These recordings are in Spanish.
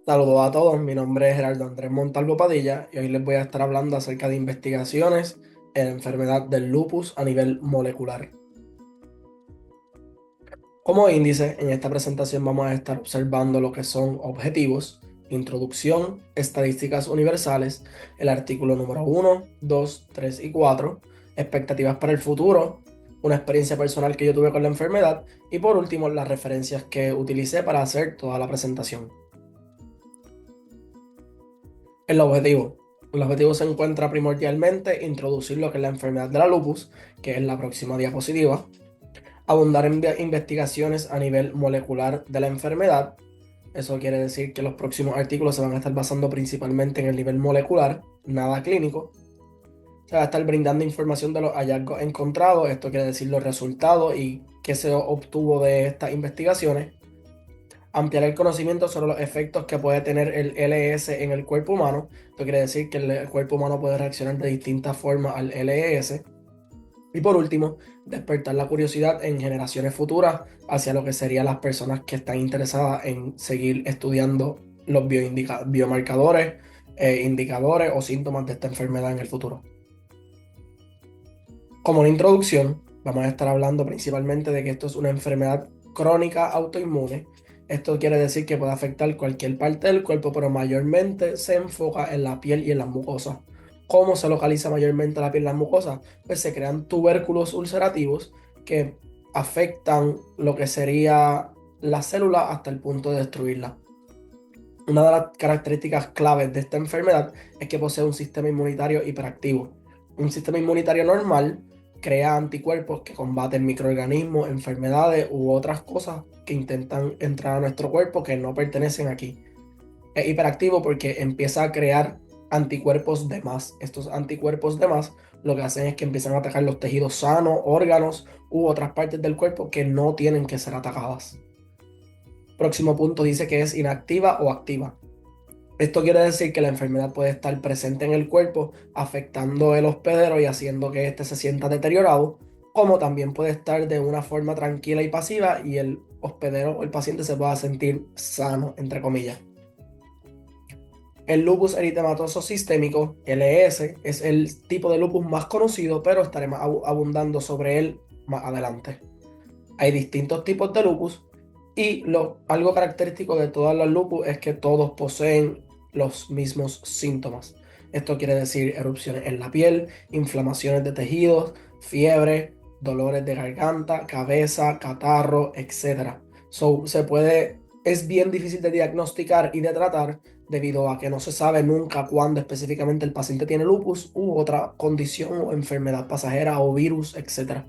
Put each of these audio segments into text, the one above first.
Saludos a todos, mi nombre es Gerardo Andrés Montalvo Padilla y hoy les voy a estar hablando acerca de investigaciones en la enfermedad del lupus a nivel molecular. Como índice, en esta presentación vamos a estar observando lo que son objetivos, introducción, estadísticas universales, el artículo número 1, 2, 3 y 4, expectativas para el futuro, una experiencia personal que yo tuve con la enfermedad y por último las referencias que utilicé para hacer toda la presentación. El objetivo. El objetivo se encuentra primordialmente introducir lo que es la enfermedad de la lupus, que es la próxima diapositiva, abundar en investigaciones a nivel molecular de la enfermedad. Eso quiere decir que los próximos artículos se van a estar basando principalmente en el nivel molecular, nada clínico. Se va a estar brindando información de los hallazgos encontrados, esto quiere decir los resultados y qué se obtuvo de estas investigaciones. Ampliar el conocimiento sobre los efectos que puede tener el LES en el cuerpo humano. Esto quiere decir que el cuerpo humano puede reaccionar de distintas formas al LES. Y por último, despertar la curiosidad en generaciones futuras hacia lo que serían las personas que están interesadas en seguir estudiando los biomarcadores, indicadores o síntomas de esta enfermedad en el futuro. Como una introducción, vamos a estar hablando principalmente de que esto es una enfermedad crónica autoinmune. Esto quiere decir que puede afectar cualquier parte del cuerpo, pero mayormente se enfoca en la piel y en las mucosas. ¿Cómo se localiza mayormente la piel y las mucosas? Pues se crean tubérculos ulcerativos que afectan lo que sería la célula hasta el punto de destruirla. Una de las características claves de esta enfermedad es que posee un sistema inmunitario hiperactivo. Un sistema inmunitario normal crea anticuerpos que combaten microorganismos, enfermedades u otras cosas que intentan entrar a nuestro cuerpo que no pertenecen aquí. Es hiperactivo porque empieza a crear anticuerpos de más. Estos anticuerpos de más lo que hacen es que empiezan a atacar los tejidos sanos, órganos u otras partes del cuerpo que no tienen que ser atacadas. Próximo punto dice que es inactiva o activa. Esto quiere decir que la enfermedad puede estar presente en el cuerpo, afectando el hospedero y haciendo que éste se sienta deteriorado, como también puede estar de una forma tranquila y pasiva y el hospedero o el paciente se pueda sentir sano, entre comillas. El lupus eritematoso sistémico, LES, es el tipo de lupus más conocido, pero estaremos abundando sobre él más adelante. Hay distintos tipos de lupus y algo característico de todas las lupus es que todos poseen los mismos síntomas. Esto quiere decir erupciones en la piel, inflamaciones de tejidos, fiebre, dolores de garganta, cabeza, catarro, etc. Es bien difícil de diagnosticar y de tratar debido a que no se sabe nunca cuándo específicamente el paciente tiene lupus u otra condición o enfermedad pasajera o virus, etc.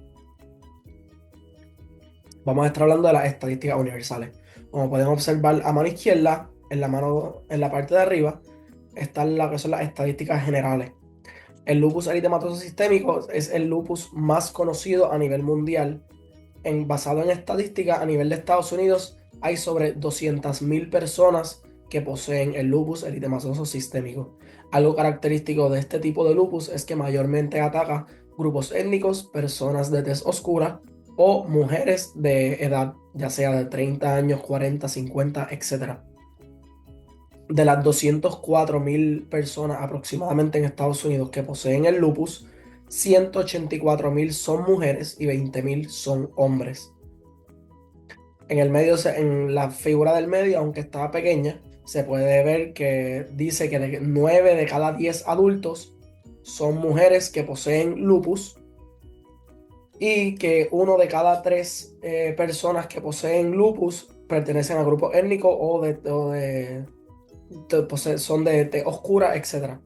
Vamos a estar hablando de las estadísticas universales. Como pueden observar a mano izquierda, en la parte de arriba, están lo que son las estadísticas generales. El lupus eritematoso sistémico es el lupus más conocido a nivel mundial. Basado en estadísticas a nivel de Estados Unidos, hay sobre 200.000 personas que poseen el lupus eritematoso sistémico. Algo característico de este tipo de lupus es que mayormente ataca grupos étnicos, personas de tez oscura o mujeres de edad, ya sea de 30 años, 40, 50, etc. De las 204.000 personas aproximadamente en Estados Unidos que poseen el lupus, 184.000 son mujeres y 20.000 son hombres. En el medio, en la figura del medio, aunque estaba pequeña, se puede ver que dice que 9 de cada 10 adultos son mujeres que poseen lupus y que 1 de cada 3 personas que poseen lupus pertenecen a grupos étnicos son de tez oscura, etc.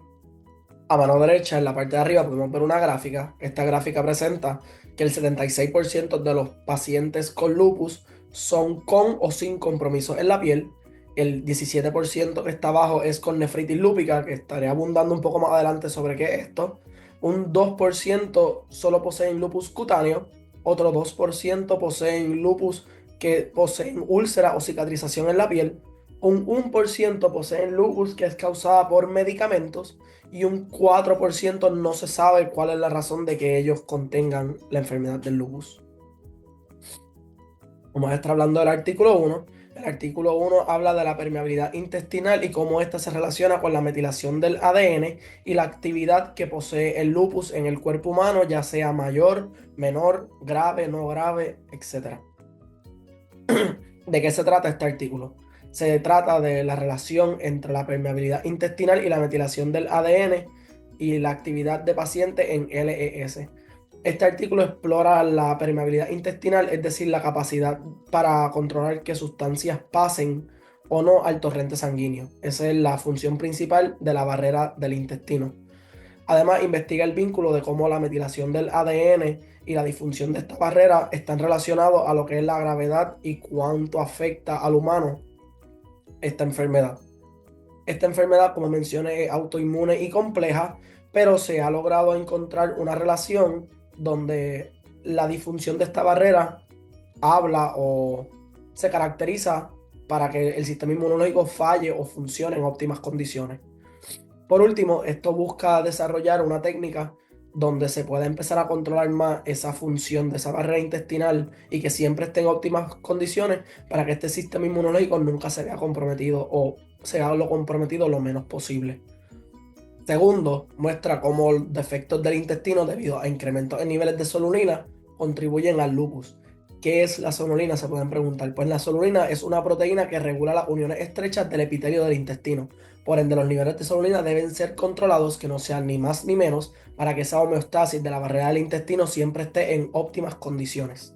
A mano derecha, en la parte de arriba, podemos ver una gráfica. Esta gráfica presenta que el 76% de los pacientes con lupus son con o sin compromiso en la piel. El 17% que está abajo es con nefritis lúpica, que estaré abundando un poco más adelante sobre qué es esto. Un 2% solo poseen lupus cutáneo. Otro 2% poseen lupus que poseen úlcera o cicatrización en la piel. Un 1% poseen lupus que es causada por medicamentos y un 4% no se sabe cuál es la razón de que ellos contengan la enfermedad del lupus. Vamos a estar hablando del artículo 1. El El artículo 1 habla de la permeabilidad intestinal y cómo ésta se relaciona con la metilación del ADN y la actividad que posee el lupus en el cuerpo humano, ya sea mayor, menor, grave, no grave, etc. ¿De qué se trata este artículo? Se trata de la relación entre la permeabilidad intestinal y la metilación del ADN y la actividad de paciente en LES. Este artículo explora la permeabilidad intestinal, es decir, la capacidad para controlar que sustancias pasen o no al torrente sanguíneo. Esa es la función principal de la barrera del intestino. Además, investiga el vínculo de cómo la metilación del ADN y la disfunción de esta barrera están relacionados a lo que es la gravedad y cuánto afecta al humano esta enfermedad. Esta enfermedad, como mencioné, es autoinmune y compleja, pero se ha logrado encontrar una relación donde la disfunción de esta barrera habla o se caracteriza para que el sistema inmunológico falle o funcione en óptimas condiciones. Por último, esto busca desarrollar una técnica donde se pueda empezar a controlar más esa función de esa barrera intestinal y que siempre esté en óptimas condiciones para que este sistema inmunológico nunca se vea comprometido o sea lo comprometido lo menos posible. Segundo, muestra cómo los defectos del intestino debido a incrementos en niveles de sonulina contribuyen al lupus. ¿Qué es la sonulina? Se pueden preguntar. Pues la sonulina es una proteína que regula las uniones estrechas del epitelio del intestino. Por ende, los niveles de sonulina deben ser controlados, que no sean ni más ni menos, para que esa homeostasis de la barrera del intestino siempre esté en óptimas condiciones.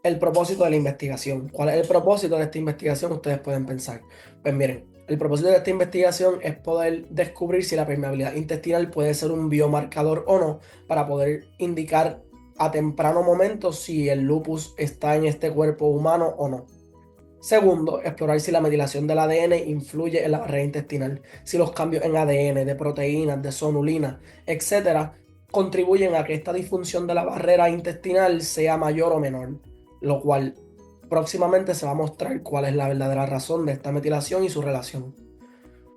El propósito de la investigación. ¿Cuál es el propósito de esta investigación? Ustedes pueden pensar. Pues miren, el propósito de esta investigación es poder descubrir si la permeabilidad intestinal puede ser un biomarcador o no para poder indicar a temprano momento si el lupus está en este cuerpo humano o no. Segundo, explorar si la metilación del ADN influye en la barrera intestinal, si los cambios en ADN, de proteínas, de sonulina, etcétera, contribuyen a que esta disfunción de la barrera intestinal sea mayor o menor, lo cual próximamente se va a mostrar cuál es la verdadera razón de esta metilación y su relación.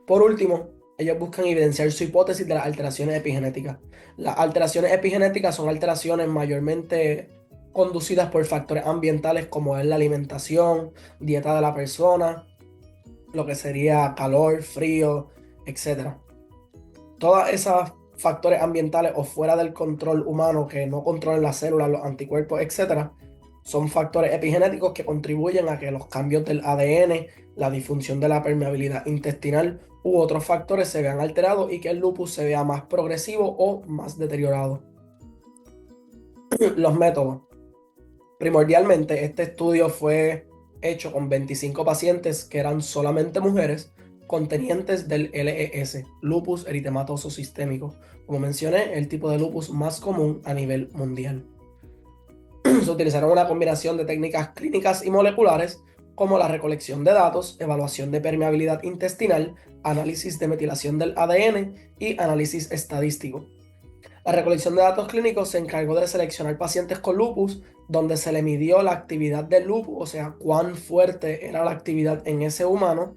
Por último, ellos buscan evidenciar su hipótesis de las alteraciones epigenéticas. Las alteraciones epigenéticas son alteraciones mayormente conducidas por factores ambientales como es la alimentación, dieta de la persona, lo que sería calor, frío, etc. Todos esos factores ambientales o fuera del control humano que no controlan las células, los anticuerpos, etc., son factores epigenéticos que contribuyen a que los cambios del ADN, la disfunción de la permeabilidad intestinal u otros factores se vean alterados y que el lupus se vea más progresivo o más deteriorado. Los métodos. Primordialmente, este estudio fue hecho con 25 pacientes que eran solamente mujeres contenientes del LES, lupus eritematoso sistémico. Como mencioné, el tipo de lupus más común a nivel mundial. Se utilizaron una combinación de técnicas clínicas y moleculares como la recolección de datos, evaluación de permeabilidad intestinal, análisis de metilación del ADN y análisis estadístico. La recolección de datos clínicos se encargó de seleccionar pacientes con lupus, donde se le midió la actividad del lupus, o sea, cuán fuerte era la actividad en ese humano,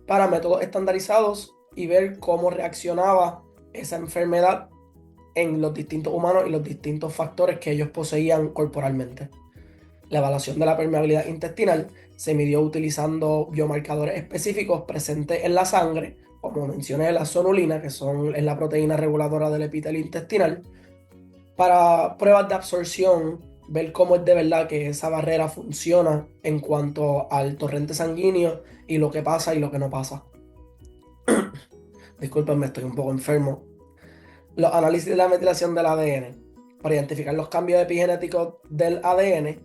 para métodos estandarizados y ver cómo reaccionaba esa enfermedad en los distintos humanos y los distintos factores que ellos poseían corporalmente. La evaluación de la permeabilidad intestinal se midió utilizando biomarcadores específicos presentes en la sangre, como mencioné, la sonulina, que es la proteína reguladora del epitelio intestinal, para pruebas de absorción, ver cómo es de verdad que esa barrera funciona en cuanto al torrente sanguíneo y lo que pasa y lo que no pasa. Discúlpenme, estoy un poco enfermo. Los análisis de la metilación del ADN. Para identificar los cambios epigenéticos del ADN,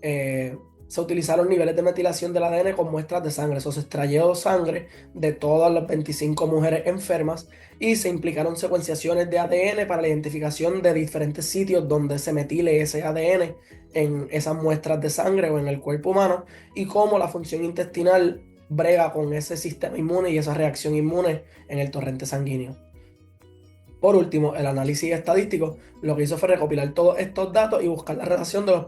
se utilizaron niveles de metilación del ADN con muestras de sangre. Eso se extrayó sangre de todas las 25 mujeres enfermas y se implicaron secuenciaciones de ADN para la identificación de diferentes sitios donde se metile ese ADN en esas muestras de sangre o en el cuerpo humano y cómo la función intestinal brega con ese sistema inmune y esa reacción inmune en el torrente sanguíneo. Por último, el análisis estadístico lo que hizo fue recopilar todos estos datos y buscar la relación de los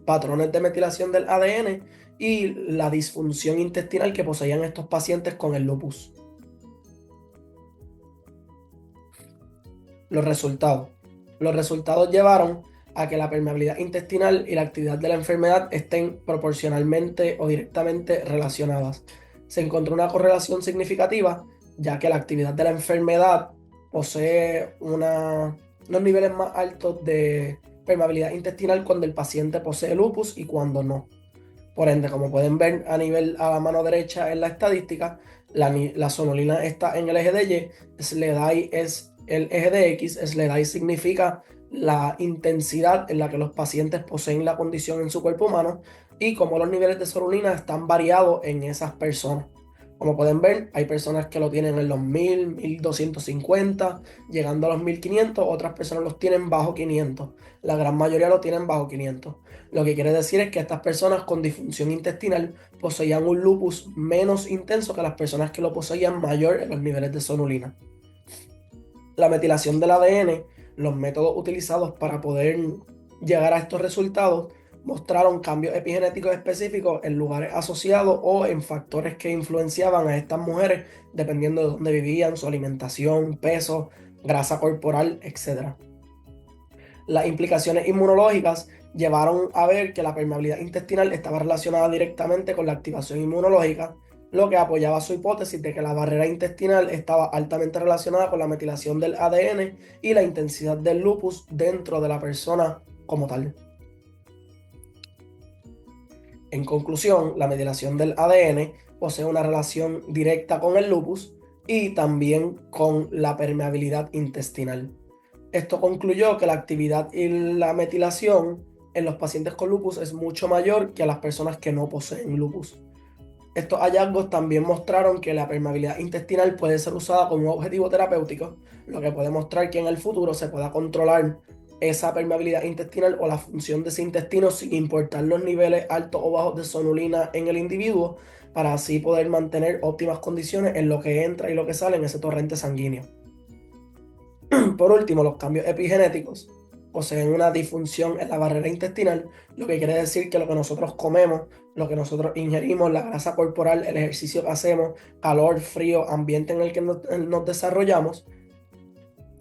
patrones de metilación del ADN y la disfunción intestinal que poseían estos pacientes con el lupus. Los resultados. Los resultados llevaron a que la permeabilidad intestinal y la actividad de la enfermedad estén proporcionalmente o directamente relacionadas. Se encontró una correlación significativa, ya que la actividad de la enfermedad posee unos niveles más altos de permeabilidad intestinal cuando el paciente posee lupus y cuando no. Por ende, como pueden ver a la mano derecha en la estadística, la sonolina está en el eje de Y, SLEDAI es el eje de X, SLEDAI significa la intensidad en la que los pacientes poseen la condición en su cuerpo humano y cómo los niveles de sonolina están variados en esas personas. Como pueden ver, hay personas que lo tienen en los 1000, 1250, llegando a los 1500, otras personas los tienen bajo 500. La gran mayoría lo tienen bajo 500. Lo que quiere decir es que estas personas con disfunción intestinal poseían un lupus menos intenso que las personas que lo poseían mayor en los niveles de sonulina. La metilación del ADN, los métodos utilizados para poder llegar a estos resultados, mostraron cambios epigenéticos específicos en lugares asociados o en factores que influenciaban a estas mujeres dependiendo de dónde vivían, su alimentación, peso, grasa corporal, etc. Las implicaciones inmunológicas llevaron a ver que la permeabilidad intestinal estaba relacionada directamente con la activación inmunológica, lo que apoyaba su hipótesis de que la barrera intestinal estaba altamente relacionada con la metilación del ADN y la intensidad del lupus dentro de la persona como tal. En conclusión, la metilación del ADN posee una relación directa con el lupus y también con la permeabilidad intestinal. Esto concluyó que la actividad y la metilación en los pacientes con lupus es mucho mayor que a las personas que no poseen lupus. Estos hallazgos también mostraron que la permeabilidad intestinal puede ser usada como un objetivo terapéutico, lo que puede mostrar que en el futuro se pueda controlar esa permeabilidad intestinal o la función de ese intestino sin importar los niveles altos o bajos de sonulina en el individuo, para así poder mantener óptimas condiciones en lo que entra y lo que sale en ese torrente sanguíneo. Por último, los cambios epigenéticos poseen una disfunción en la barrera intestinal, lo que quiere decir que lo que nosotros comemos, lo que nosotros ingerimos, la grasa corporal, el ejercicio que hacemos, calor, frío, ambiente en el que nos desarrollamos,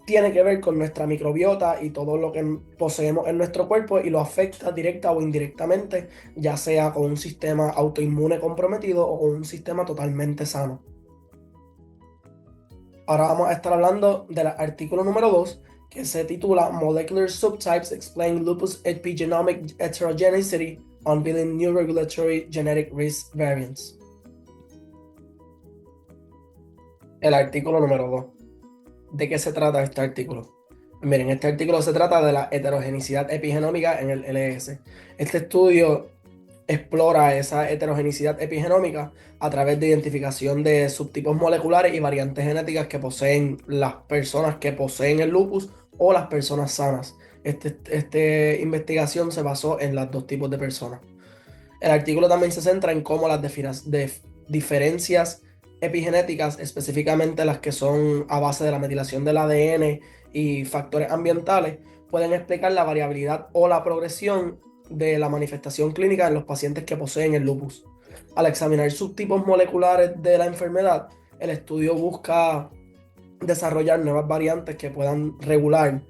tiene que ver con nuestra microbiota y todo lo que poseemos en nuestro cuerpo y lo afecta directa o indirectamente, ya sea con un sistema autoinmune comprometido o con un sistema totalmente sano. Ahora vamos a estar hablando del artículo número 2, que se titula Molecular Subtypes Explain Lupus Epigenomic Heterogeneity Unveiling New Regulatory Genetic Risk Variants. El artículo número 2. ¿De qué se trata este artículo? Miren, este artículo se trata de la heterogeneidad epigenómica en el LS. Este estudio explora esa heterogeneidad epigenómica a través de identificación de subtipos moleculares y variantes genéticas que poseen las personas que poseen el lupus o las personas sanas. Esta investigación se basó en los dos tipos de personas. El artículo también se centra en cómo las diferencias epigenéticas, específicamente las que son a base de la metilación del ADN y factores ambientales, pueden explicar la variabilidad o la progresión de la manifestación clínica en los pacientes que poseen el lupus. Al examinar subtipos moleculares de la enfermedad, el estudio busca desarrollar nuevas variantes que puedan regular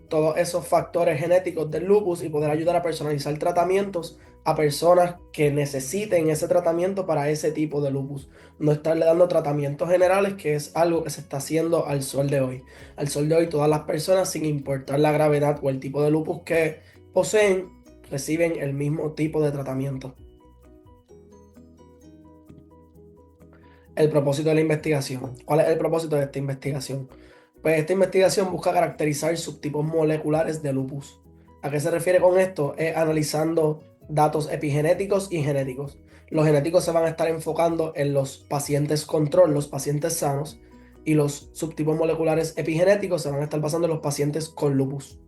todos esos factores genéticos del lupus y poder ayudar a personalizar tratamientos a personas que necesiten ese tratamiento para ese tipo de lupus. No estarle dando tratamientos generales, que es algo que se está haciendo al sol de hoy. Al sol de hoy, todas las personas, sin importar la gravedad o el tipo de lupus que poseen, reciben el mismo tipo de tratamiento. El propósito de la investigación. ¿Cuál es el propósito de esta investigación? Pues esta investigación busca caracterizar subtipos moleculares de lupus. ¿A qué se refiere con esto? Es analizando datos epigenéticos y genéticos. Los genéticos se van a estar enfocando en los pacientes control, los pacientes sanos, y los subtipos moleculares epigenéticos se van a estar basando en los pacientes con lupus.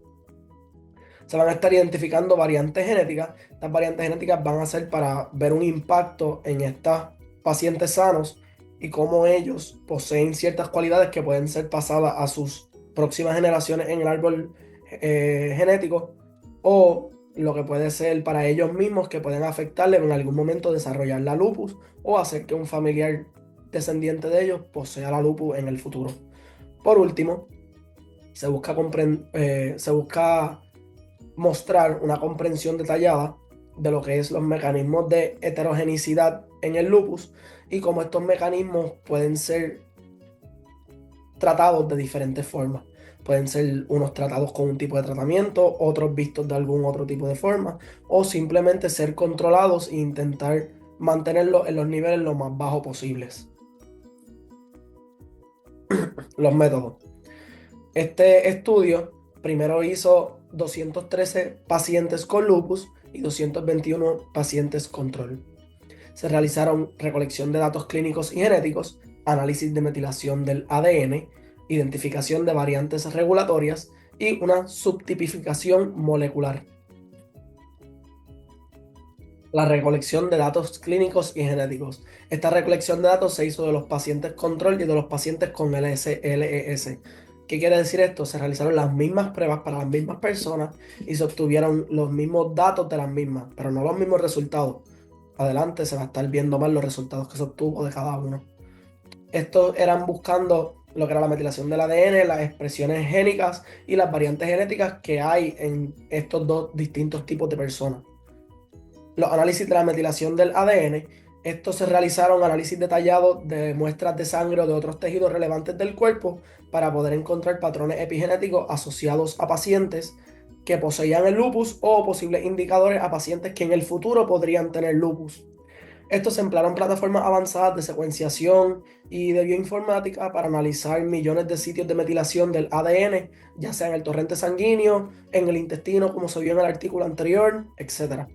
Se van a estar identificando variantes genéticas. Estas variantes genéticas van a ser para ver un impacto en estos pacientes sanos y cómo ellos poseen ciertas cualidades que pueden ser pasadas a sus próximas generaciones en el árbol genético, o lo que puede ser para ellos mismos que pueden afectarle en algún momento desarrollar la lupus o hacer que un familiar descendiente de ellos posea la lupus en el futuro. Por último, se busca mostrar una comprensión detallada de lo que es los mecanismos de heterogenicidad en el lupus y cómo estos mecanismos pueden ser tratados de diferentes formas. Pueden ser unos tratados con un tipo de tratamiento, otros vistos de algún otro tipo de forma, o simplemente ser controlados e intentar mantenerlos en los niveles lo más bajos posibles. Los métodos. Este estudio primero hizo 213 pacientes con lupus y 221 pacientes control. Se realizaron recolección de datos clínicos y genéticos, análisis de metilación del ADN, identificación de variantes regulatorias y una subtipificación molecular. La recolección de datos clínicos y genéticos. Esta recolección de datos se hizo de los pacientes control y de los pacientes con LES. ¿Qué quiere decir esto? Se realizaron las mismas pruebas para las mismas personas y se obtuvieron los mismos datos de las mismas, pero no los mismos resultados. Adelante se va a estar viendo más los resultados que se obtuvo de cada uno. Estos eran buscando lo que era la metilación del ADN, las expresiones génicas y las variantes genéticas que hay en estos dos distintos tipos de personas. Los análisis de la metilación del ADN, estos se realizaron análisis detallados de muestras de sangre o de otros tejidos relevantes del cuerpo para poder encontrar patrones epigenéticos asociados a pacientes que poseían el lupus o posibles indicadores a pacientes que en el futuro podrían tener lupus. Estos se emplearon plataformas avanzadas de secuenciación y de bioinformática para analizar millones de sitios de metilación del ADN, ya sea en el torrente sanguíneo, en el intestino, como se vio en el artículo anterior, etc.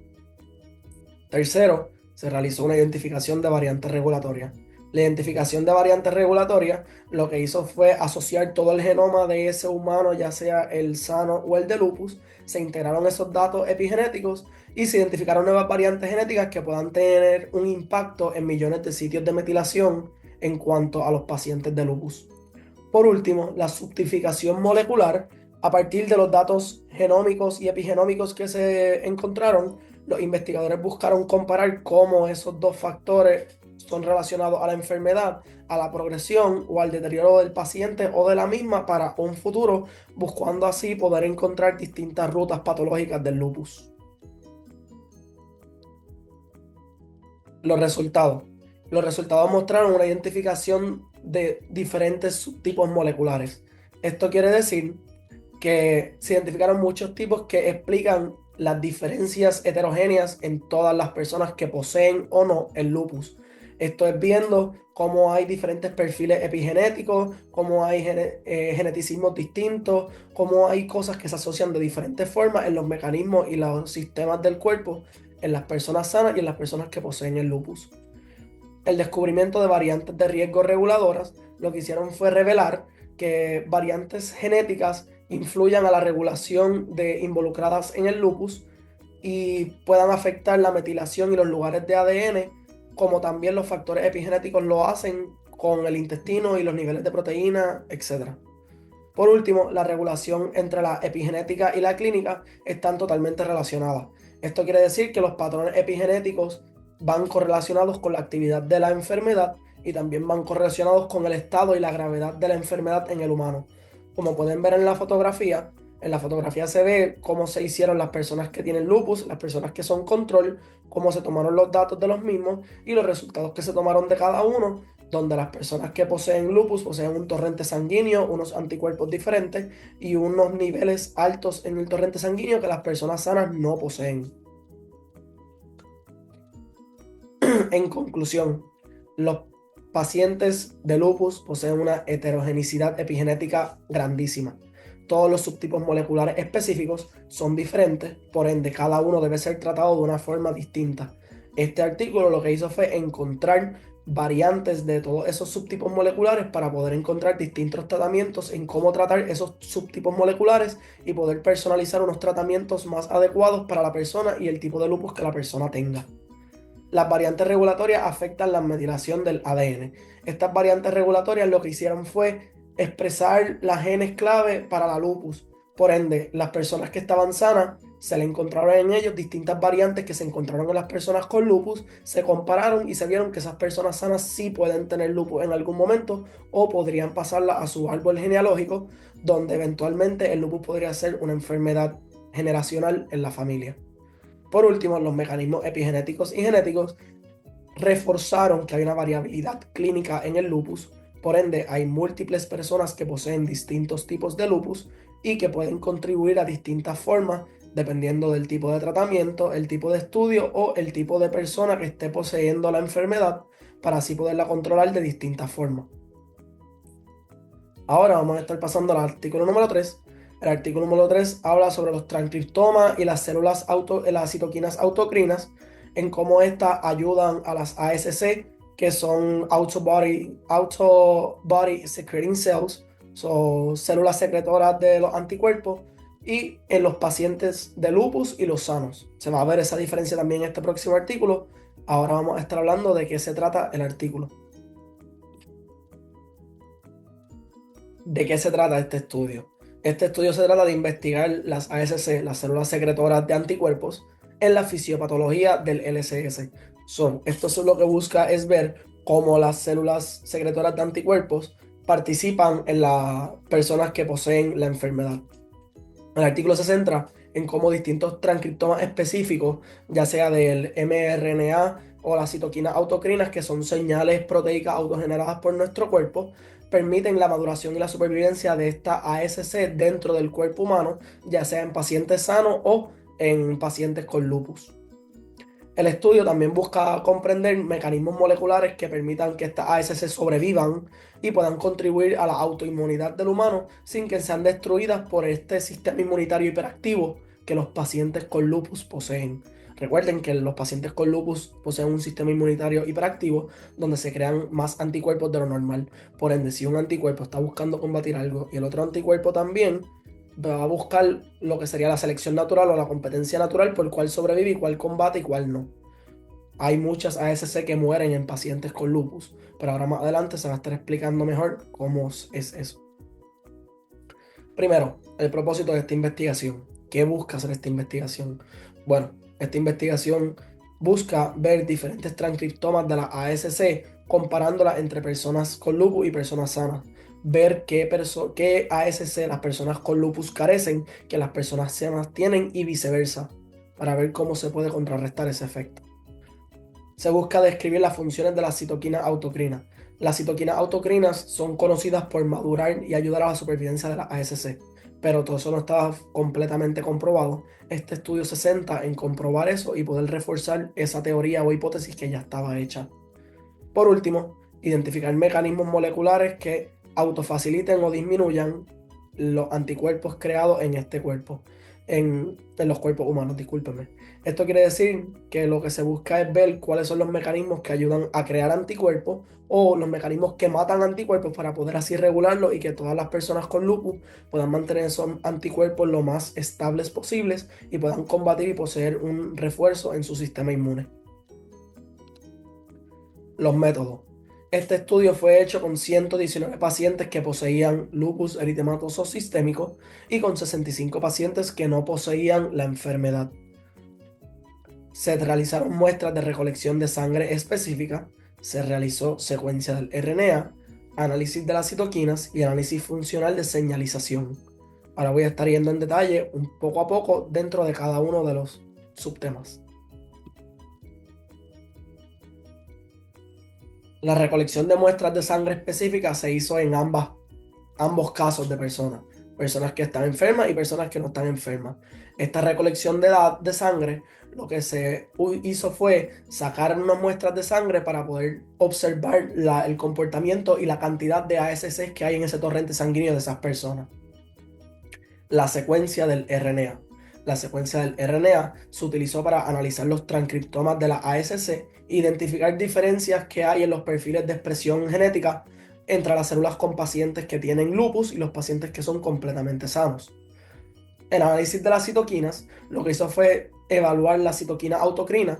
Tercero, se realizó una identificación de variantes regulatorias. La identificación de variantes regulatorias lo que hizo fue asociar todo el genoma de ese humano, ya sea el sano o el de lupus, se integraron esos datos epigenéticos y se identificaron nuevas variantes genéticas que puedan tener un impacto en millones de sitios de metilación en cuanto a los pacientes de lupus. Por último, la subtipificación molecular. A partir de los datos genómicos y epigenómicos que se encontraron, los investigadores buscaron comparar cómo esos dos factores son relacionados a la enfermedad, a la progresión o al deterioro del paciente o de la misma para un futuro, buscando así poder encontrar distintas rutas patológicas del lupus. Los resultados. Los resultados mostraron una identificación de diferentes subtipos moleculares. Esto quiere decir que se identificaron muchos tipos que explican las diferencias heterogéneas en todas las personas que poseen o no el lupus. Esto es viendo cómo hay diferentes perfiles epigenéticos, cómo hay geneticismos distintos, cómo hay cosas que se asocian de diferentes formas en los mecanismos y los sistemas del cuerpo en las personas sanas y en las personas que poseen el lupus. El descubrimiento de variantes de riesgo reguladoras lo que hicieron fue revelar que variantes genéticas influyan a la regulación de involucradas en el lupus y puedan afectar la metilación y los lugares de ADN, como también los factores epigenéticos lo hacen con el intestino y los niveles de proteína, etc. Por último, la regulación entre la epigenética y la clínica están totalmente relacionadas. Esto quiere decir que los patrones epigenéticos van correlacionados con la actividad de la enfermedad y también van correlacionados con el estado y la gravedad de la enfermedad en el humano. Como pueden ver en la fotografía se ve cómo se hicieron las personas que tienen lupus, las personas que son control, cómo se tomaron los datos de los mismos y los resultados que se tomaron de cada uno, donde las personas que poseen lupus poseen un torrente sanguíneo, unos anticuerpos diferentes y unos niveles altos en el torrente sanguíneo que las personas sanas no poseen. En conclusión, los pacientes de lupus poseen una heterogeneidad epigenética grandísima. Todos los subtipos moleculares específicos son diferentes, por ende cada uno debe ser tratado de una forma distinta. Este artículo lo que hizo fue encontrar variantes de todos esos subtipos moleculares para poder encontrar distintos tratamientos en cómo tratar esos subtipos moleculares y poder personalizar unos tratamientos más adecuados para la persona y el tipo de lupus que la persona tenga. Las variantes regulatorias afectan la metilación del ADN. Estas variantes regulatorias lo que hicieron fue expresar las genes clave para la lupus. Por ende, las personas que estaban sanas, se le encontraron en ellos distintas variantes que se encontraron en las personas con lupus, se compararon y se vieron que esas personas sanas sí pueden tener lupus en algún momento o podrían pasarla a su árbol genealógico, donde eventualmente el lupus podría ser una enfermedad transgeneracional en la familia. Por último, los mecanismos epigenéticos y genéticos reforzaron que hay una variabilidad clínica en el lupus. Por ende, hay múltiples personas que poseen distintos tipos de lupus y que pueden contribuir a distintas formas dependiendo del tipo de tratamiento, el tipo de estudio o el tipo de persona que esté poseyendo la enfermedad, para así poderla controlar de distintas formas. Ahora vamos a estar pasando al artículo número 3. El artículo número 3 habla sobre los transcriptomas y las las citoquinas autocrinas, en cómo estas ayudan a las ASC, que son Autobody Secreting Cells, son células secretoras de los anticuerpos, y en los pacientes de lupus y los sanos. Se va a ver esa diferencia también en este próximo artículo. Ahora vamos a estar hablando de qué se trata el artículo. ¿De qué se trata este estudio? Este estudio se trata de investigar las ASC, las células secretoras de anticuerpos, en la fisiopatología del LCS. Esto lo que busca es ver cómo las células secretoras de anticuerpos participan en las personas que poseen la enfermedad. El artículo se centra en cómo distintos transcriptomas específicos, ya sea del mRNA o las citoquinas autocrinas, que son señales proteicas autogeneradas por nuestro cuerpo, permiten la maduración y la supervivencia de esta ASC dentro del cuerpo humano, ya sea en pacientes sanos o en pacientes con lupus. El estudio también busca comprender mecanismos moleculares que permitan que estas ASC sobrevivan y puedan contribuir a la autoinmunidad del humano sin que sean destruidas por este sistema inmunitario hiperactivo que los pacientes con lupus poseen. Recuerden que los pacientes con lupus poseen un sistema inmunitario hiperactivo donde se crean más anticuerpos de lo normal. Por ende, si un anticuerpo está buscando combatir algo y el otro anticuerpo también, va a buscar lo que sería la selección natural o la competencia natural por cuál sobrevive y cuál combate y cuál no. Hay muchas ASC que mueren en pacientes con lupus, pero ahora más adelante se va a estar explicando mejor cómo es eso. Primero, el propósito de esta investigación. ¿Qué busca hacer esta investigación? Bueno, esta investigación busca ver diferentes transcriptomas de la ASC, comparándolas entre personas con lupus y personas sanas. Ver qué ASC las personas con lupus carecen, que las personas sanas tienen y viceversa, para ver cómo se puede contrarrestar ese efecto. Se busca describir las funciones de las citoquinas autocrinas. Las citoquinas autocrinas son conocidas por madurar y ayudar a la supervivencia de las ASC, pero todo eso no estaba completamente comprobado. Este estudio se centra en comprobar eso y poder reforzar esa teoría o hipótesis que ya estaba hecha. Por último, identificar mecanismos moleculares que autofaciliten o disminuyan los anticuerpos creados en este cuerpo, en los cuerpos humanos, discúlpenme. Esto quiere decir que lo que se busca es ver cuáles son los mecanismos que ayudan a crear anticuerpos o los mecanismos que matan anticuerpos, para poder así regularlos y que todas las personas con lupus puedan mantener esos anticuerpos lo más estables posibles y puedan combatir y poseer un refuerzo en su sistema inmune. Los métodos. Este estudio fue hecho con 119 pacientes que poseían lupus eritematoso sistémico y con 65 pacientes que no poseían la enfermedad. Se realizaron muestras de recolección de sangre específica, se realizó secuencia del RNA, análisis de las citoquinas y análisis funcional de señalización. Ahora voy a estar yendo en detalle un poco a poco dentro de cada uno de los subtemas. La recolección de muestras de sangre específicas se hizo en ambos casos de personas que están enfermas y personas que no están enfermas. Esta recolección de sangre, lo que se hizo fue sacar unas muestras de sangre para poder observar el comportamiento y la cantidad de ASC que hay en ese torrente sanguíneo de esas personas. La secuencia del RNA. La secuencia del RNA se utilizó para analizar los transcriptomas de la ASC, identificar diferencias que hay en los perfiles de expresión genética entre las células con pacientes que tienen lupus y los pacientes que son completamente sanos. El análisis de las citoquinas lo que hizo fue evaluar la citoquina autocrina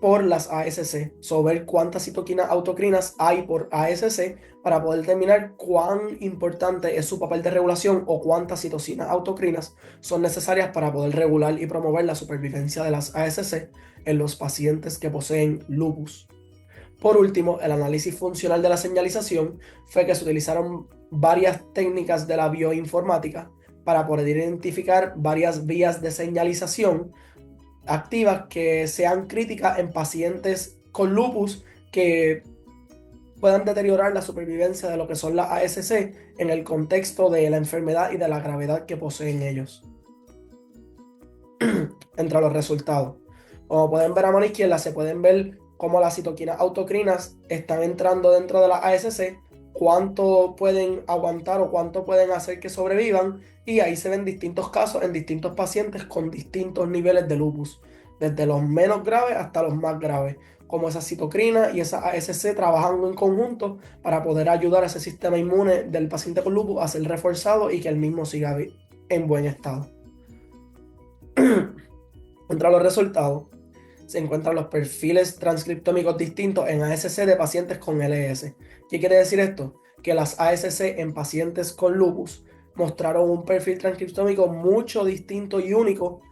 por las ASC, ver cuántas citoquinas autocrinas hay por ASC para poder determinar cuán importante es su papel de regulación o cuántas citocinas autocrinas son necesarias para poder regular y promover la supervivencia de las ASC en los pacientes que poseen lupus. Por último, el análisis funcional de la señalización fue que se utilizaron varias técnicas de la bioinformática para poder identificar varias vías de señalización activas que sean críticas en pacientes con lupus que puedan deteriorar la supervivencia de lo que son las ASC en el contexto de la enfermedad y de la gravedad que poseen ellos. Entre los resultados, como pueden ver a mano izquierda, se pueden ver cómo las citoquinas autocrinas están entrando dentro de la ASC, cuánto pueden aguantar o cuánto pueden hacer que sobrevivan, y ahí se ven distintos casos en distintos pacientes con distintos niveles de lupus, desde los menos graves hasta los más graves, como esa citocrina y esa ASC trabajan en conjunto para poder ayudar a ese sistema inmune del paciente con lupus a ser reforzado y que el mismo siga en buen estado. Entre los resultados se encuentran los perfiles transcriptómicos distintos en ASC de pacientes con LS. ¿Qué quiere decir esto? Que las ASC en pacientes con lupus mostraron un perfil transcriptómico mucho distinto y único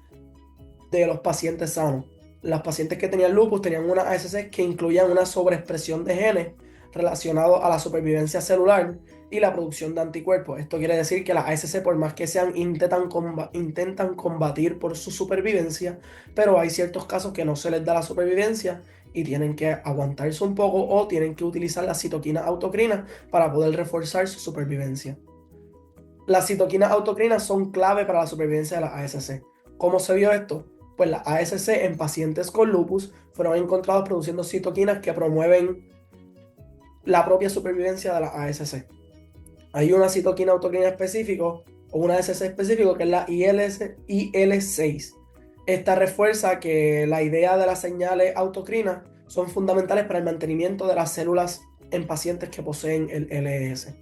de los pacientes sanos. Los pacientes que tenían lupus tenían una ASC que incluían una sobreexpresión de genes relacionados a la supervivencia celular y la producción de anticuerpos. Esto quiere decir que las ASC, por más que sean, intentan combatir por su supervivencia, pero hay ciertos casos que no se les da la supervivencia y tienen que aguantarse un poco o tienen que utilizar las citoquinas autocrinas para poder reforzar su supervivencia. Las citoquinas autocrinas son clave para la supervivencia de las ASC. ¿Cómo se vio esto? Pues las ASC en pacientes con lupus fueron encontrados produciendo citoquinas que promueven la propia supervivencia de las ASC. Hay una citoquina autocrina específico o una ASC específico que es la IL6. Esta refuerza que la idea de las señales autocrinas son fundamentales para el mantenimiento de las células en pacientes que poseen el LS.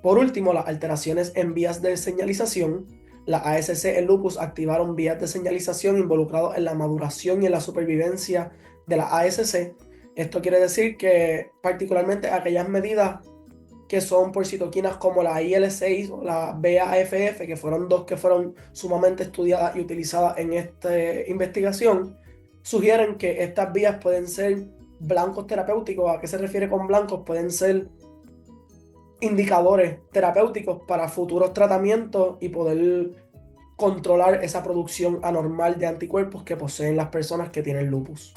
Por último, las alteraciones en vías de señalización. Las ASC en lupus activaron vías de señalización involucrados en la maduración y en la supervivencia de la ASC. Esto quiere decir que particularmente aquellas medidas que son por citoquinas como la IL6 o la BAFF, que fueron dos que fueron sumamente estudiadas y utilizadas en esta investigación, sugieren que estas vías pueden ser blancos terapéuticos. ¿A qué se refiere con blancos? Pueden ser indicadores terapéuticos para futuros tratamientos y poder controlar esa producción anormal de anticuerpos que poseen las personas que tienen lupus.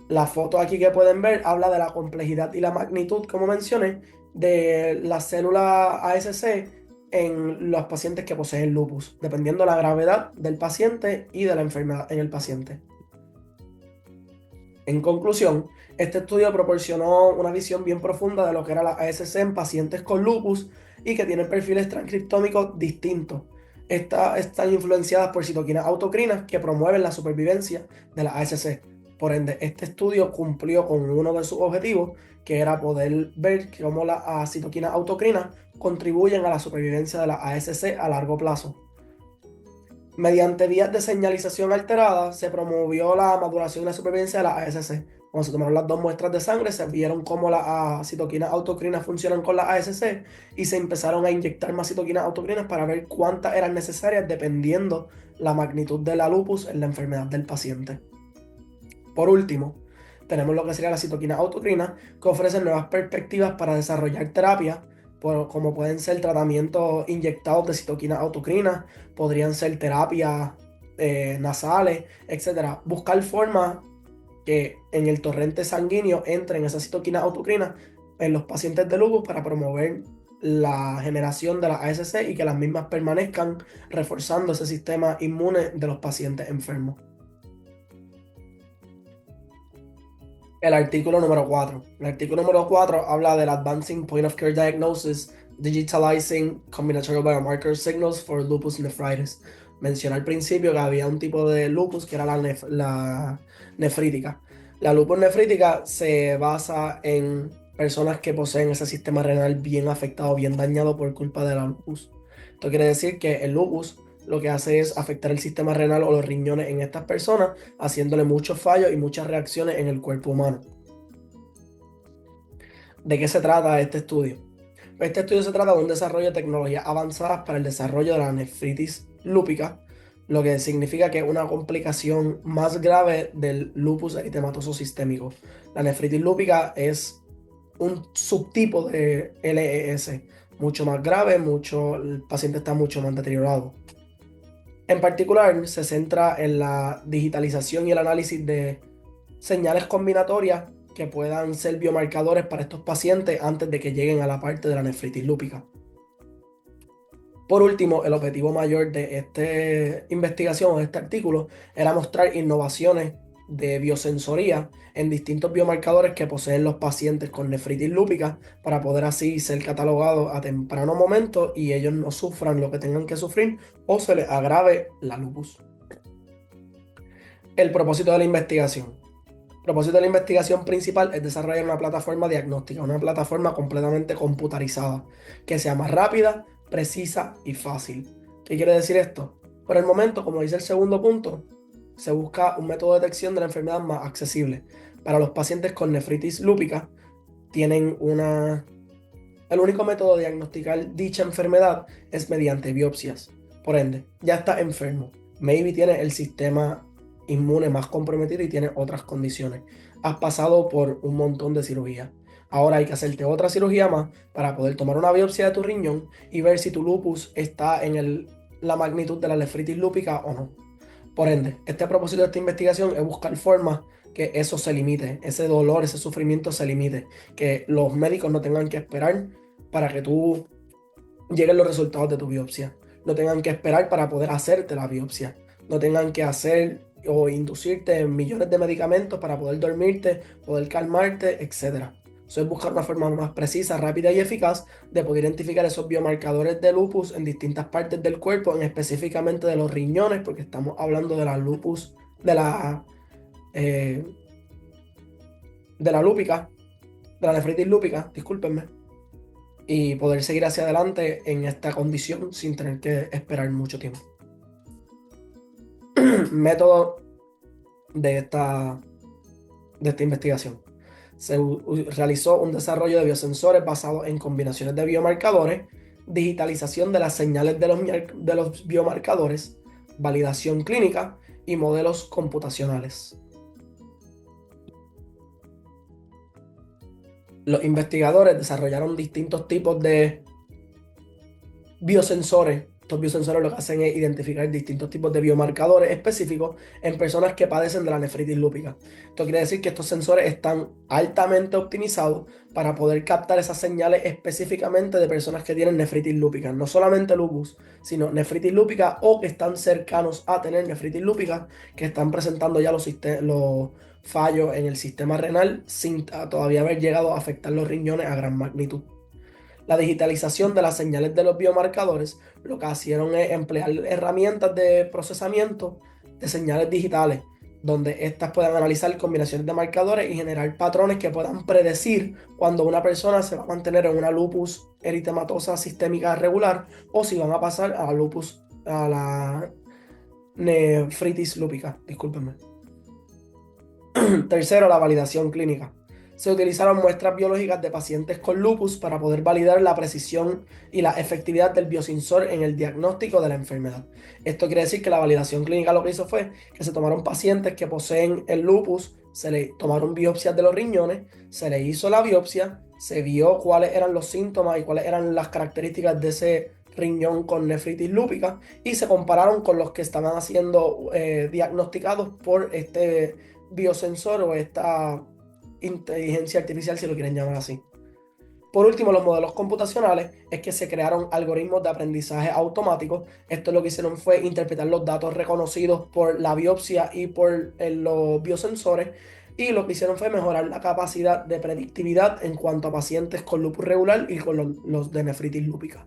La foto aquí que pueden ver habla de la complejidad y la magnitud, como mencioné, de las células ASC en los pacientes que poseen lupus, dependiendo de la gravedad del paciente y de la enfermedad en el paciente. En conclusión, este estudio proporcionó una visión bien profunda de lo que era la ASC en pacientes con lupus y que tienen perfiles transcriptómicos distintos. Están influenciadas por citoquinas autocrinas que promueven la supervivencia de la ASC. Por ende, este estudio cumplió con uno de sus objetivos, que era poder ver cómo las citoquinas autocrinas contribuyen a la supervivencia de la ASC a largo plazo. Mediante vías de señalización alteradas, se promovió la maduración y la supervivencia de la ASC. Cuando se tomaron las dos muestras de sangre, se vieron cómo las citoquinas autocrinas funcionan con la ASC y se empezaron a inyectar más citoquinas autocrinas para ver cuántas eran necesarias dependiendo la magnitud de la lupus en la enfermedad del paciente. Por último, tenemos lo que sería la citoquina autocrina, que ofrece nuevas perspectivas para desarrollar terapias, como pueden ser tratamientos inyectados de citoquina autocrina, podrían ser terapias nasales, etc. Buscar formas que en el torrente sanguíneo entren esas citoquinas autocrinas en los pacientes de lupus para promover la generación de las ASC y que las mismas permanezcan reforzando ese sistema inmune de los pacientes enfermos. El artículo número 4. El artículo número 4 habla del Advancing Point of Care Diagnosis, Digitalizing Combinatorial Biomarker Signals for Lupus Nephritis. Mencioné al principio que había un tipo de lupus que era la nefrítica. La lupus nefrítica se basa en personas que poseen ese sistema renal bien afectado, bien dañado por culpa de la lupus. Esto quiere decir que el lupus lo que hace es afectar el sistema renal o los riñones en estas personas, haciéndole muchos fallos y muchas reacciones en el cuerpo humano. ¿De qué se trata este estudio? Este estudio se trata de un desarrollo de tecnologías avanzadas para el desarrollo de la nefritis lúpica, lo que significa que es una complicación más grave del lupus eritematoso sistémico. La nefritis lúpica es un subtipo de LES. mucho más grave, el paciente está mucho más deteriorado. En particular, se centra en la digitalización y el análisis de señales combinatorias que puedan ser biomarcadores para estos pacientes antes de que lleguen a la parte de la nefritis lúpica. Por último, el objetivo mayor de esta investigación o de este artículo era mostrar innovaciones de biosensoría en distintos biomarcadores que poseen los pacientes con nefritis lúpica para poder así ser catalogados a temprano momento y ellos no sufran lo que tengan que sufrir o se les agrave la lupus. El propósito de la investigación. El propósito de la investigación principal es desarrollar una plataforma diagnóstica, una plataforma completamente computarizada, que sea más rápida, precisa y fácil. ¿Qué quiere decir esto? Por el momento, como dice el segundo punto, se busca un método de detección de la enfermedad más accesible. Para los pacientes con nefritis lúpica, el único método de diagnosticar dicha enfermedad es mediante biopsias. Por ende, ya está enfermo. Maybe tiene el sistema inmune más comprometido y tiene otras condiciones. Has pasado por un montón de cirugías. Ahora hay que hacerte otra cirugía más para poder tomar una biopsia de tu riñón y ver si tu lupus está en la magnitud de la nefritis lúpica o no. Por ende, este propósito de esta investigación es buscar formas que eso se limite, ese dolor, ese sufrimiento se limite, que los médicos no tengan que esperar para que tú lleguen los resultados de tu biopsia, no tengan que esperar para poder hacerte la biopsia, no tengan que hacer o inducirte en millones de medicamentos para poder dormirte, poder calmarte, etc. Eso es buscar una forma más precisa, rápida y eficaz de poder identificar esos biomarcadores de lupus en distintas partes del cuerpo, específicamente de los riñones, porque estamos hablando de la lupus, de la lúpica, de la nefritis lúpica, discúlpenme, y poder seguir hacia adelante en esta condición sin tener que esperar mucho tiempo. Método de esta investigación. Se realizó un desarrollo de biosensores basados en combinaciones de biomarcadores, digitalización de las señales de los biomarcadores, validación clínica y modelos computacionales. Los investigadores desarrollaron distintos tipos de biosensores. Estos biosensores lo que hacen es identificar distintos tipos de biomarcadores específicos en personas que padecen de la nefritis lúpica. Esto quiere decir que estos sensores están altamente optimizados para poder captar esas señales específicamente de personas que tienen nefritis lúpica. No solamente lupus, sino nefritis lúpica o que están cercanos a tener nefritis lúpica, que están presentando ya los fallos en el sistema renal sin todavía haber llegado a afectar los riñones a gran magnitud. La digitalización de las señales de los biomarcadores lo que hicieron es emplear herramientas de procesamiento de señales digitales, donde éstas puedan analizar combinaciones de marcadores y generar patrones que puedan predecir cuando una persona se va a mantener en una lupus eritematosa sistémica regular o si van a pasar a la nefritis lúpica. Discúlpenme. Tercero, la validación clínica. Se utilizaron muestras biológicas de pacientes con lupus para poder validar la precisión y la efectividad del biosensor en el diagnóstico de la enfermedad. Esto quiere decir que la validación clínica lo que hizo fue que se tomaron pacientes que poseen el lupus, se le tomaron biopsias de los riñones, se le hizo la biopsia, se vio cuáles eran los síntomas y cuáles eran las características de ese riñón con nefritis lúpica y se compararon con los que estaban siendo diagnosticados por este biosensor o esta inteligencia artificial, si lo quieren llamar así. Por último, los modelos computacionales es que se crearon algoritmos de aprendizaje automático. Esto lo que hicieron fue interpretar los datos reconocidos por la biopsia y por los biosensores, y lo que hicieron fue mejorar la capacidad de predictividad en cuanto a pacientes con lupus regular y con los de nefritis lúpica.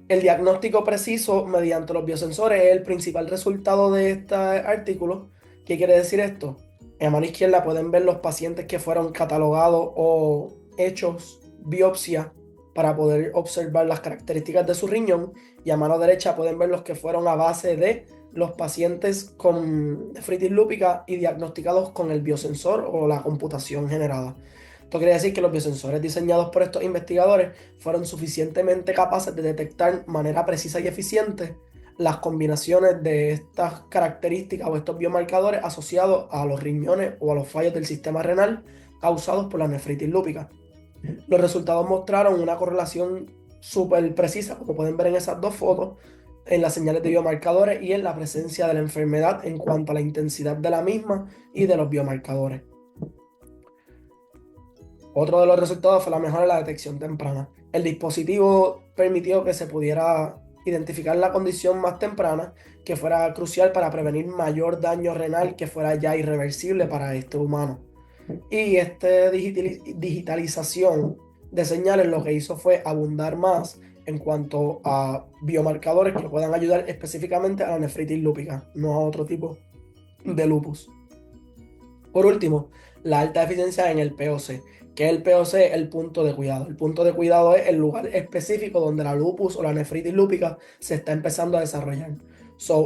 El diagnóstico preciso mediante los biosensores es el principal resultado de este artículo. ¿Qué quiere decir esto? En la mano izquierda pueden ver los pacientes que fueron catalogados o hechos biopsia para poder observar las características de su riñón, y a mano derecha pueden ver los que fueron a base de los pacientes con nefritis lúpica y diagnosticados con el biosensor o la computación generada. Esto quiere decir que los biosensores diseñados por estos investigadores fueron suficientemente capaces de detectar de manera precisa y eficiente las combinaciones de estas características o estos biomarcadores asociados a los riñones o a los fallos del sistema renal causados por la nefritis lúpica. Los resultados mostraron una correlación súper precisa, como pueden ver en esas dos fotos, en las señales de biomarcadores y en la presencia de la enfermedad en cuanto a la intensidad de la misma y de los biomarcadores. Otro de los resultados fue la mejora en la detección temprana. El dispositivo permitió que se pudiera identificar la condición más temprana, que fuera crucial para prevenir mayor daño renal que fuera ya irreversible para este humano. Y esta digitalización de señales lo que hizo fue abundar más en cuanto a biomarcadores que puedan ayudar específicamente a la nefritis lúpica, no a otro tipo de lupus. Por último, la alta eficiencia en el POC, que el POC es el punto de cuidado. El punto de cuidado es el lugar específico donde la lupus o la nefritis lúpica se está empezando a desarrollar.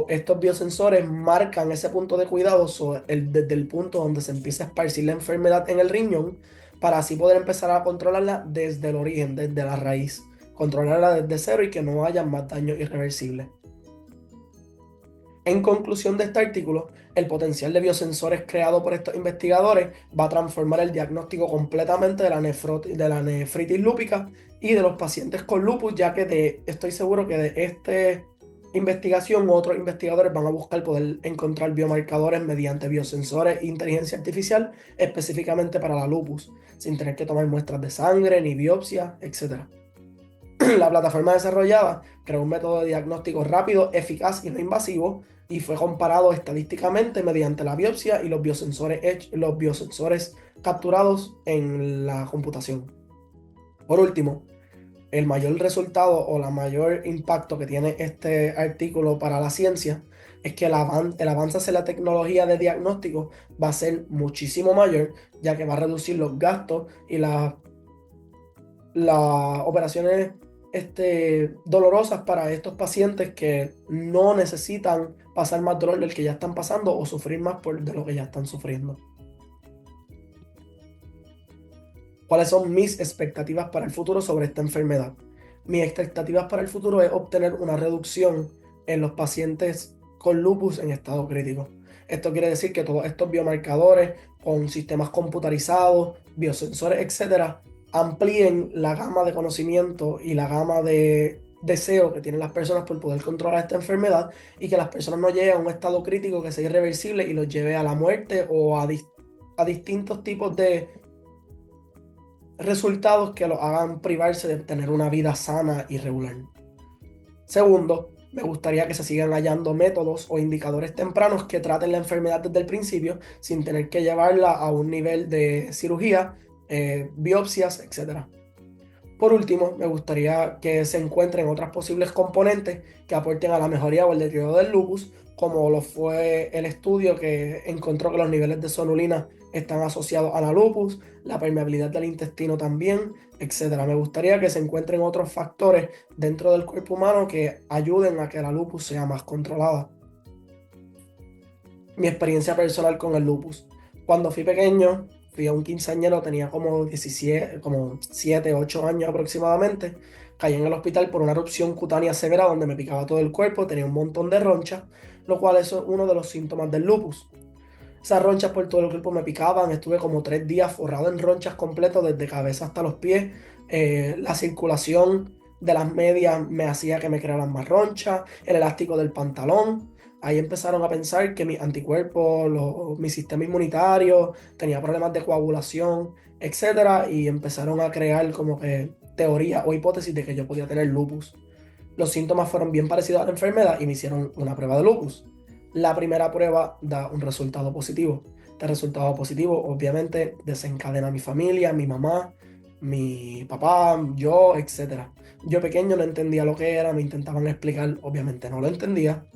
Estos biosensores marcan ese punto de cuidado desde el punto donde se empieza a esparcir la enfermedad en el riñón, para así poder empezar a controlarla desde el origen, desde la raíz. Controlarla desde cero y que no haya más daño irreversible. En conclusión de este artículo, el potencial de biosensores creado por estos investigadores va a transformar el diagnóstico completamente de la nefritis lúpica y de los pacientes con lupus, ya que estoy seguro que de esta investigación otros investigadores van a buscar poder encontrar biomarcadores mediante biosensores e inteligencia artificial específicamente para la lupus, sin tener que tomar muestras de sangre ni biopsia, etc. La plataforma desarrollada creó un método de diagnóstico rápido, eficaz y no invasivo, y fue comparado estadísticamente mediante la biopsia y los biosensores capturados en la computación. Por último, el mayor resultado o el mayor impacto que tiene este artículo para la ciencia es que el avance hacia la tecnología de diagnóstico va a ser muchísimo mayor, ya que va a reducir los gastos y las operaciones dolorosas para estos pacientes que no necesitan pasar más dolor del que ya están pasando o sufrir más de lo que ya están sufriendo. ¿Cuáles son mis expectativas para el futuro sobre esta enfermedad? Mis expectativas para el futuro es obtener una reducción en los pacientes con lupus en estado crítico. Esto quiere decir que todos estos biomarcadores con sistemas computarizados, biosensores, etcétera, amplíen la gama de conocimiento y la gama de deseo que tienen las personas por poder controlar esta enfermedad, y que las personas no lleguen a un estado crítico que sea irreversible y los lleve a la muerte o a distintos tipos de resultados que los hagan privarse de tener una vida sana y regular. Segundo, me gustaría que se sigan hallando métodos o indicadores tempranos que traten la enfermedad desde el principio sin tener que llevarla a un nivel de cirugía, biopsias, etc. Por último, me gustaría que se encuentren otras posibles componentes que aporten a la mejoría o el deterioro del lupus, como lo fue el estudio que encontró que los niveles de sonulina están asociados a la lupus, la permeabilidad del intestino también, etc. Me gustaría que se encuentren otros factores dentro del cuerpo humano que ayuden a que la lupus sea más controlada. Mi experiencia personal con el lupus. Cuando fui pequeño, fui a un quinceañero, tenía como 17, como 7, 8 años aproximadamente. Caí en el hospital por una erupción cutánea severa donde me picaba todo el cuerpo, tenía un montón de ronchas, lo cual eso es uno de los síntomas del lupus. Esas ronchas por todo el cuerpo me picaban, estuve como 3 días forrado en ronchas completos desde cabeza hasta los pies. La circulación de las medias me hacía que me crearan más ronchas, el elástico del pantalón. Ahí empezaron a pensar que mis anticuerpos, mi sistema inmunitario tenía problemas de coagulación, etcétera, y empezaron a crear como que teorías o hipótesis de que yo podía tener lupus. Los síntomas fueron bien parecidos a la enfermedad y me hicieron una prueba de lupus. La primera prueba da un resultado positivo. Este resultado positivo obviamente desencadena a mi familia, mi mamá, mi papá, yo, etcétera. Yo pequeño no entendía lo que era, me intentaban explicar, obviamente no lo entendía.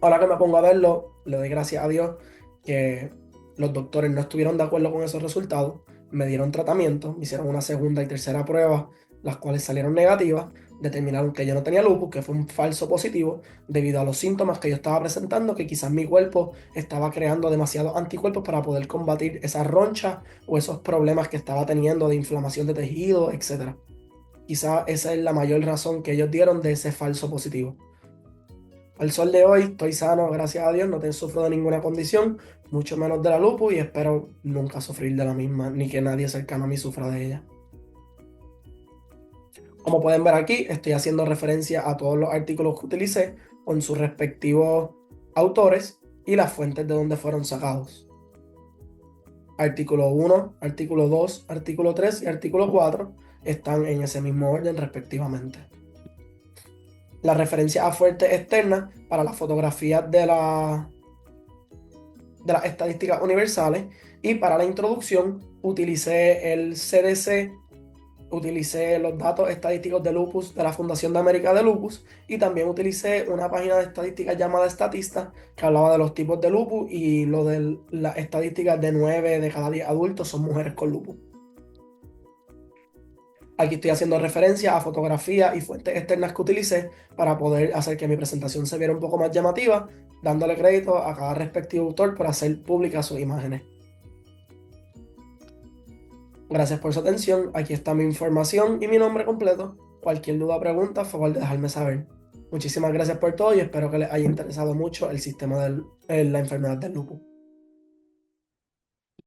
Ahora que me pongo a verlo, le doy gracias a Dios que los doctores no estuvieron de acuerdo con esos resultados, me dieron tratamiento, me hicieron una segunda y tercera prueba, las cuales salieron negativas, determinaron que yo no tenía lupus, que fue un falso positivo, debido a los síntomas que yo estaba presentando, que quizás mi cuerpo estaba creando demasiados anticuerpos para poder combatir esas ronchas o esos problemas que estaba teniendo de inflamación de tejido, etc. Quizás esa es la mayor razón que ellos dieron de ese falso positivo. Al sol de hoy estoy sano, gracias a Dios, no sufro de ninguna condición, mucho menos de la lupus, y espero nunca sufrir de la misma, ni que nadie cercano a mí sufra de ella. Como pueden ver aquí, estoy haciendo referencia a todos los artículos que utilicé con sus respectivos autores y las fuentes de donde fueron sacados. Artículo 1, artículo 2, artículo 3 y artículo 4 están en ese mismo orden respectivamente. La referencia a fuentes externas para las fotografías de las estadísticas universales, y para la introducción utilicé el CDC, utilicé los datos estadísticos de lupus de la Fundación de América de Lupus, y también utilicé una página de estadísticas llamada Statista que hablaba de los tipos de lupus, y lo de las estadísticas de 9 de cada 10 adultos son mujeres con lupus. Aquí estoy haciendo referencia a fotografías y fuentes externas que utilicé para poder hacer que mi presentación se viera un poco más llamativa, dándole crédito a cada respectivo autor por hacer públicas sus imágenes. Gracias por su atención. Aquí está mi información y mi nombre completo. Cualquier duda o pregunta, por favor de dejarme saber. Muchísimas gracias por todo y espero que les haya interesado mucho el sistema de la enfermedad del lupus.